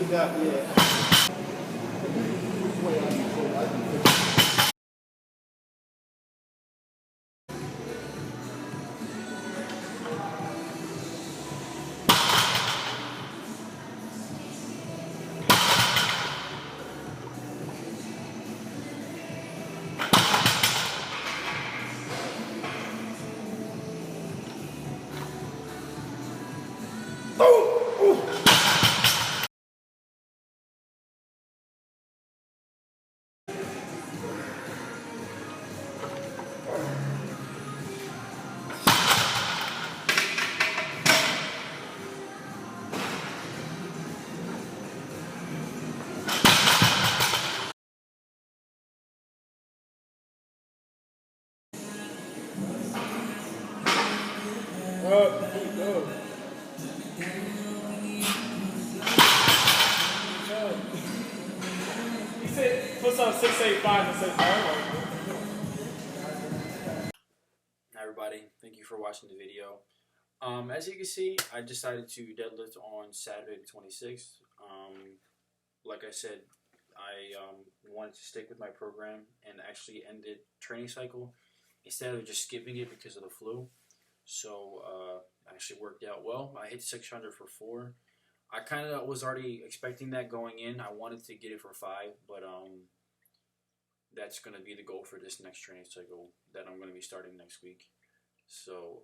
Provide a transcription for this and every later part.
just got, yeah. He said, puts on 685 and says, Hi everybody, thank you for watching the video. As you can see, I decided to deadlift on Saturday the 26th. Like I said, I wanted to stick with my program and actually end the training cycle instead of just skipping it because of the flu. So actually worked out well. I hit 600 for 4. I kind of was already expecting that going in. I wanted to get it for 5, but that's going to be the goal for this next training cycle that I'm going to be starting next week. So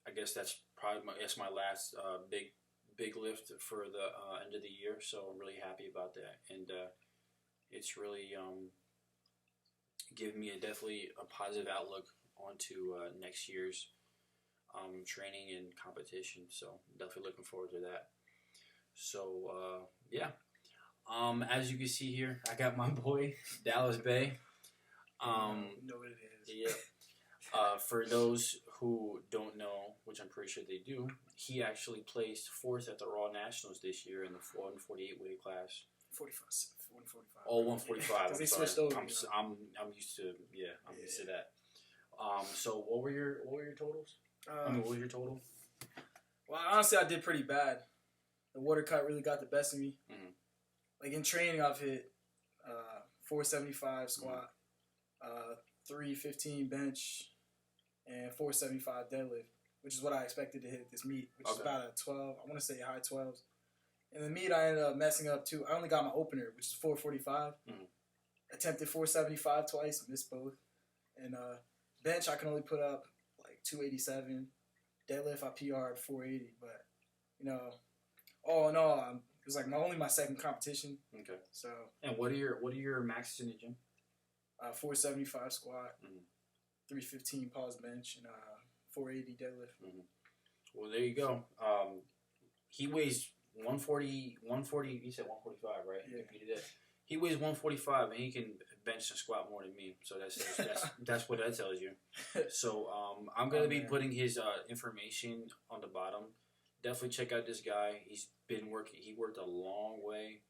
I guess that's probably my last big lift for the end of the year. So I'm really happy about that, and it's really given me definitely a positive outlook onto next year's training and competition. So I'm definitely looking forward to that. So yeah. As you can see here, I got my boy Dallas Bay. you know what it is. Yeah. For those who don't know, which I'm pretty sure they do, he actually placed 4th at the Raw Nationals this year in the 148 weight class. 145. Oh, 145. Because they switched over. I'm used to I'm used to that. So what were your totals? What was your total? Well, honestly, I did pretty bad. The water cut really got the best of me. Mm-hmm. Like in training, I've hit 475 squat, 315 bench, and 475 deadlift, which is what I expected to hit at this meet, which is about a 12. I want to say high 12s. And the meet, I ended up messing up too. I only got my opener, which is 445. Mm-hmm. Attempted 475 twice, missed both. And bench, I can only put up like 287. Deadlift, I PR'd 480. But, you know, all in all, it was like my second competition. Okay. So. And what are your maxes in the gym? 475 squat, 315 pause bench, and 480 deadlift. Mm-hmm. Well, there you go. He weighs 140. You said 145, right? Yeah. He weighs 145, and he can bench and squat more than me. So that's what that tells you. So I'm gonna be putting his information on the bottom. Definitely check out this guy. He's been working. He worked a long way.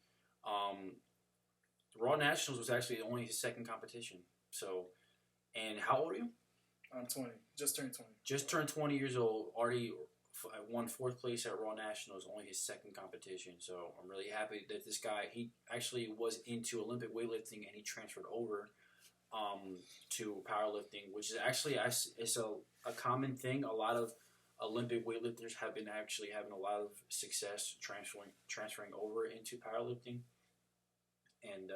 Raw Nationals was actually only his second competition. So, and how old are you? I'm 20. Just turned 20. Just turned 20 years old. Already won 4th place at Raw Nationals. Only his second competition. So I'm really happy that this guy, he actually was into Olympic weightlifting and he transferred over to powerlifting, which is actually it's a common thing. A lot of Olympic weightlifters have been actually having a lot of success transferring over into powerlifting. And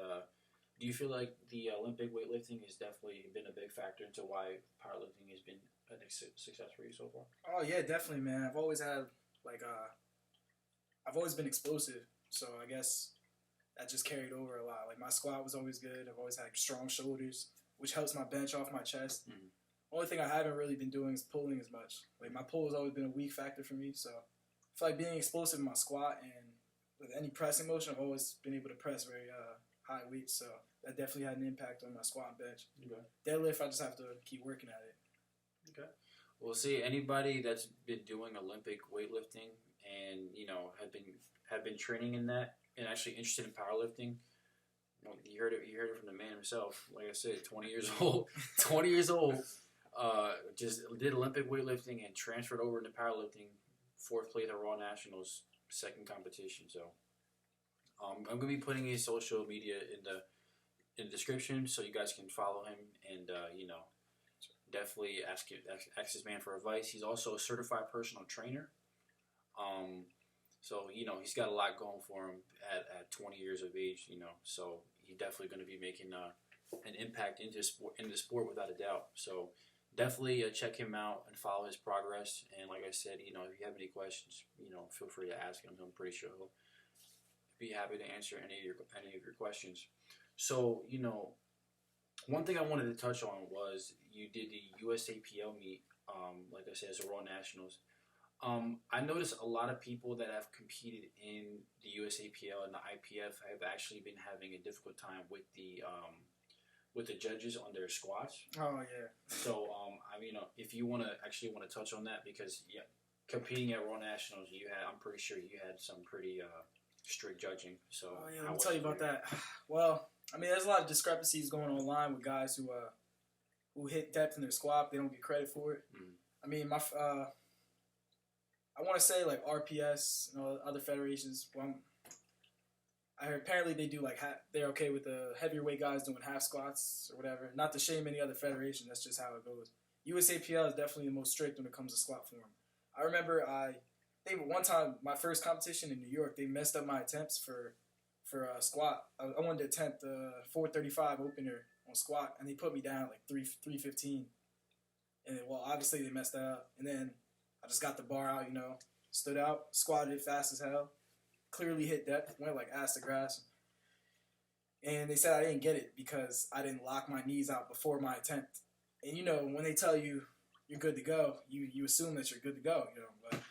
do you feel like the Olympic weightlifting has definitely been a big factor into why powerlifting has been a success for you so far? Oh yeah, definitely, man. I've always had I've always been explosive, so I guess that just carried over a lot. Like my squat was always good. I've always had strong shoulders, which helps my bench off my chest. Mm-hmm. Only thing I haven't really been doing is pulling as much. Like my pull has always been a weak factor for me, so I feel like being explosive in my squat and with any pressing motion, I've always been able to press very high weights, so that definitely had an impact on my squat and bench. Okay. Deadlift, I just have to keep working at it. Okay. Well, see, anybody that's been doing Olympic weightlifting and have been training in that and actually interested in powerlifting, well, you heard it from the man himself. Like I said, 20 years old, just did Olympic weightlifting and transferred over into powerlifting. 4th place at Raw Nationals. second competition. So I'm gonna be putting his social media in the description so you guys can follow him and definitely ask this man for advice. He's also a certified personal trainer. So he's got a lot going for him at 20 years of age. So he's definitely going to be making an impact in the sport without a doubt. So definitely check him out and follow his progress. And like I said, if you have any questions, feel free to ask him. I'm pretty sure he'll be happy to answer any of your questions. So one thing I wanted to touch on was you did the USAPL meet. Like I said, as a Raw Nationals. I noticed a lot of people that have competed in the USAPL and the IPF have actually been having a difficult time with the judges on their squats. Oh yeah. So if you want to touch on that, because competing at Raw Nationals, I'm pretty sure you had some pretty strict judging. So let me tell you about that. Well, there's a lot of discrepancies going online with guys who hit depth in their squat. They don't get credit for it. I want to say like RPS and other federations. Well, I heard apparently they do they're okay with the heavier weight guys doing half squats or whatever. Not to shame any other federation. That's just how it goes. USAPL is definitely the most strict when it comes to squat form. I remember I think one time my first competition in New York, they messed up my attempts for a squat. I wanted to attempt the 435 opener on squat, and they put me down like 315. And then, obviously they messed that up. And then I just got the bar out, stood out, squatted it fast as hell, clearly hit depth, went like ass to grass. And they said I didn't get it because I didn't lock my knees out before my attempt. And when they tell you you're good to go, you assume that you're good to go, but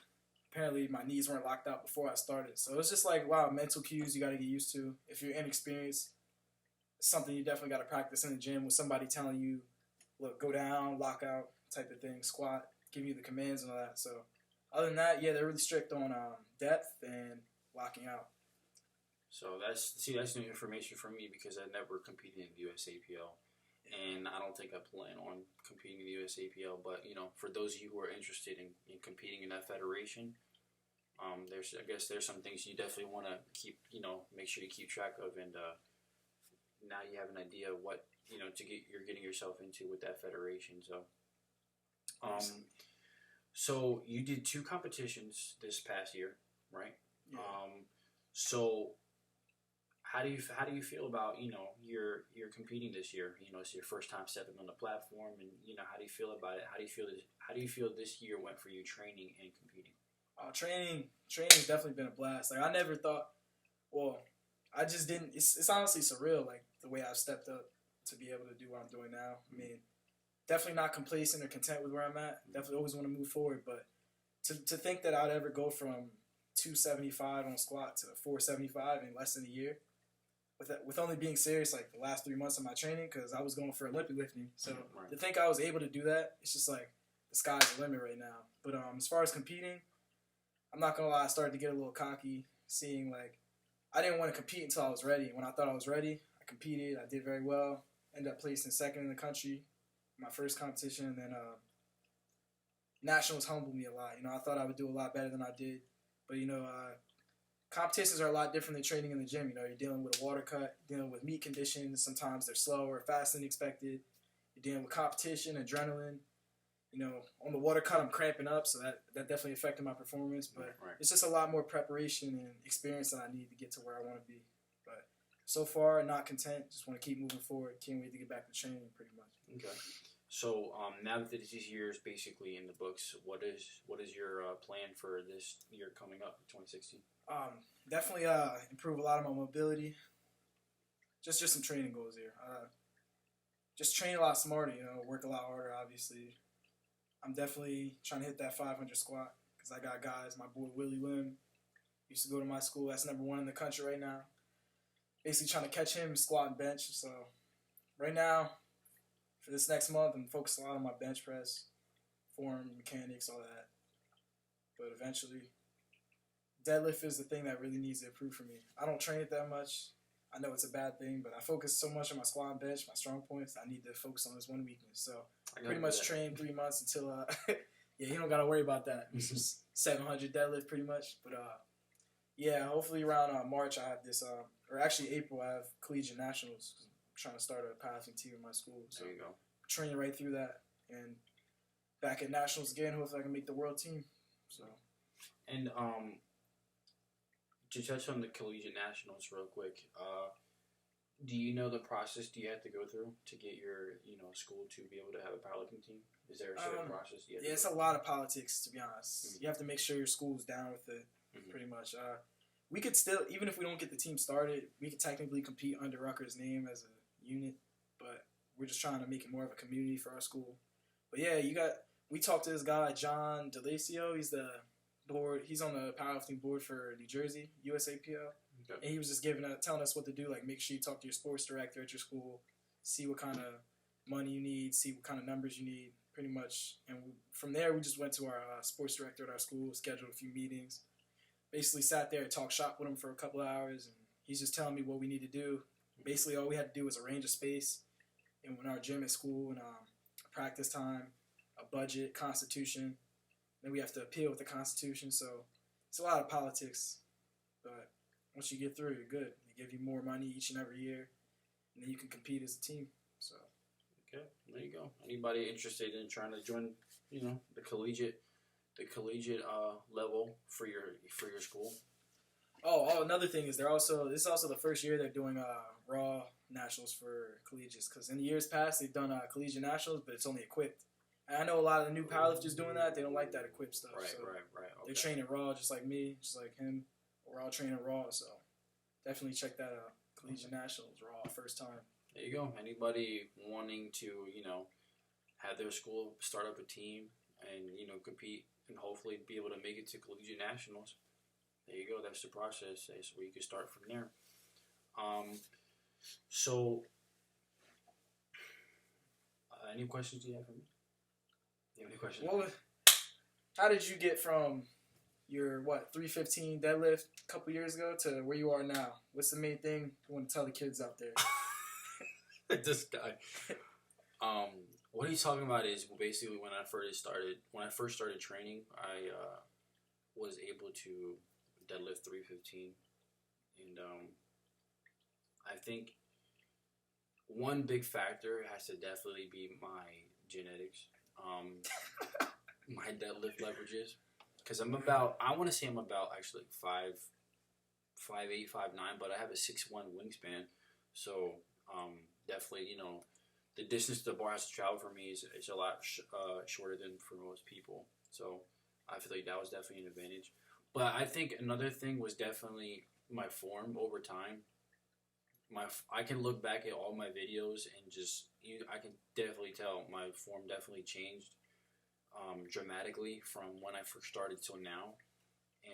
apparently my knees weren't locked out before I started. So it's just like, wow, mental cues you got to get used to. If you're inexperienced, it's something you definitely got to practice in the gym with somebody telling you, look, go down, lock out type of thing, squat, give you the commands and all that. So other than that, they're really strict on depth and locking out. So that's new information for me because I never competed in the USAPL, and I don't think I plan on competing in the USAPL. But for those of you who are interested in competing in that federation, there's some things you definitely want to keep make sure you keep track of, and now you have an idea of what you're getting yourself into with that federation. So. So you did 2 competitions this past year, right? Yeah. So how do you feel about you're competing this year? It's your first time stepping on the platform, and how do you feel about it? How do you feel this year went for you training and competing? Training's definitely been a blast. Like I never thought. Well, I just didn't. It's honestly surreal. Like the way I've stepped up to be able to do what I'm doing now. Definitely not complacent or content with where I'm at. Definitely always want to move forward. But to think that I'd ever go from 275 on squat to 475 in less than a year, with only being serious like the last 3 months of my training, because I was going for Olympic lifting. So to think I was able to do that, it's just like the sky's the limit right now. But as far as competing, I'm not gonna lie, I started to get a little cocky, seeing like I didn't want to compete until I was ready. When I thought I was ready, I competed. I did very well. Ended up placing second in the country. My first competition, and then nationals humbled me a lot. I thought I would do a lot better than I did, but competitions are a lot different than training in the gym. You're dealing with a water cut, dealing with meet conditions. Sometimes they're slower, faster than expected. You're dealing with competition, adrenaline. On the water cut, I'm cramping up, so that definitely affected my performance. But It's just a lot more preparation and experience that I need to get to where I want to be. But so far, not content. Just want to keep moving forward. Can't wait to get back to training, pretty much. Okay. So now that this year is basically in the books, what is your plan for this year coming up, 2016? Definitely improve a lot of my mobility. Just some training goals here. Just train a lot smarter, work a lot harder, obviously. I'm definitely trying to hit that 500 squat because I got guys. My boy Willie Lim used to go to my school. That's #1 in the country right now. Basically trying to catch him squat and bench. So right now, for this next month, I'm focused a lot on my bench press, form, mechanics, all that. But eventually, deadlift is the thing that really needs to improve for me. I don't train it that much. I know it's a bad thing, but I focus so much on my squat and bench, my strong points. I need to focus on this one weakness. So I pretty much train 3 months until, you don't got to worry about that. It's just 700 deadlift pretty much. But Yeah, hopefully around March I have this, or actually April I have collegiate nationals. I'm trying to start a powerlifting team in my school. So There you go. Training right through that, and back at nationals again. Hopefully I can make the world team. So. And to touch on the collegiate nationals real quick, do you know the process do you have to go through to get your school to be able to have a powerlifting team? Is there a certain process you have to it's go a lot of politics, to be honest. Mm-hmm. You have to make sure your school's down with it, pretty much. We could still, even if we don't get the team started, we could technically compete under Rutgers' name as a unit, but we're just trying to make it more of a community for our school. But yeah, we talked to this guy, John DeLacio. He's the board. He's on the powerlifting board for New Jersey, USAPL. Okay. And he was just telling us what to do. Like, make sure you talk to your sports director at your school, see what kind of money you need, see what kind of numbers you need, pretty much. And from there, we just went to our sports director at our school, scheduled a few meetings, basically sat there and talked shop with him for a couple of hours, and he's just telling me what we need to do. Basically, all we had to do was arrange a space in our gym at school, and practice time, a budget, constitution. Then we have to appeal with the constitution, so it's a lot of politics. But once you get through, you're good. They give you more money each and every year, and then you can compete as a team. So. Okay, there you go. Anybody interested in trying to join, the collegiate level for your school? Oh, another thing is this is also the first year they're doing raw nationals for collegiates, because in the years past they've done collegiate nationals, but it's only equipped. And I know a lot of the new powerlifters doing that. They don't like that equipped stuff. Right. Okay. They're training raw just like me, just like him. We're all training raw, so definitely check that out. Collegiate nationals raw, first time. There you go. Anybody wanting to, have their school start up a team and, compete and hopefully be able to make it to collegiate nationals, there you go. That's the process. That's where you can start from there. So, any questions you have for me? You have any questions? Well, how did you get from your 315 deadlift a couple years ago to where you are now? What's the main thing you want to tell the kids out there? This guy. What he's talking about is basically when I first started training, I was able to deadlift 315, and I think one big factor has to definitely be my genetics, my deadlift leverages, because I want to say I'm about actually 5'8", 5'9", but I have a 6'1" wingspan, so definitely, the distance the bar has to travel for me is a lot shorter than for most people. So I feel like that was definitely an advantage. But I think another thing was definitely my form over time. I can look back at all my videos and I can definitely tell my form definitely changed dramatically from when I first started till now.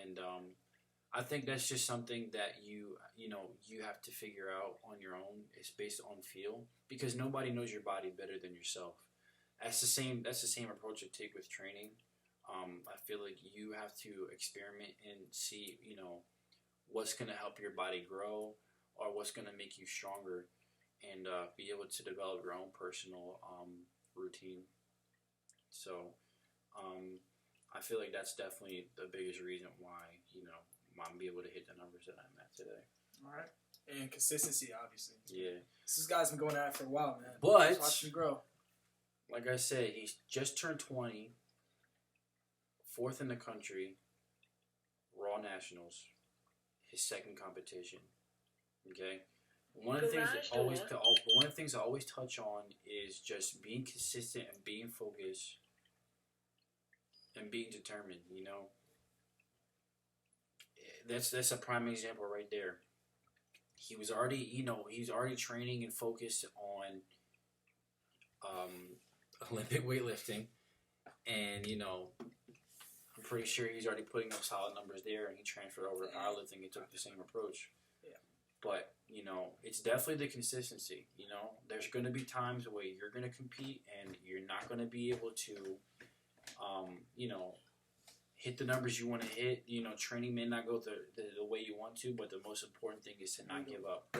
And I think that's just something that you have to figure out on your own. It's based on feel, because nobody knows your body better than yourself. That's the same approach I take with training. I feel like you have to experiment and see, what's going to help your body grow or what's going to make you stronger, and be able to develop your own personal routine. So I feel like that's definitely the biggest reason why, I'm be able to hit the numbers that I'm at today. All right. And consistency, obviously. Yeah. This guy's been going at it for a while, man. But watch him grow. Like I said, he's just turned 20, 4th in the country, Raw Nationals, his second competition. Okay? One of the things I always touch on is just being consistent and being focused and being determined, That's a prime example right there. He was already, he's already training and focused on Olympic weightlifting, and I'm pretty sure he's already putting up solid numbers there, and he transferred over to powerlifting and took the same approach. Yeah. But it's definitely the consistency. There's going to be times where you're going to compete and you're not going to be able to, hit the numbers you want to hit. Training may not go the way you want to, but the most important thing is to not give up.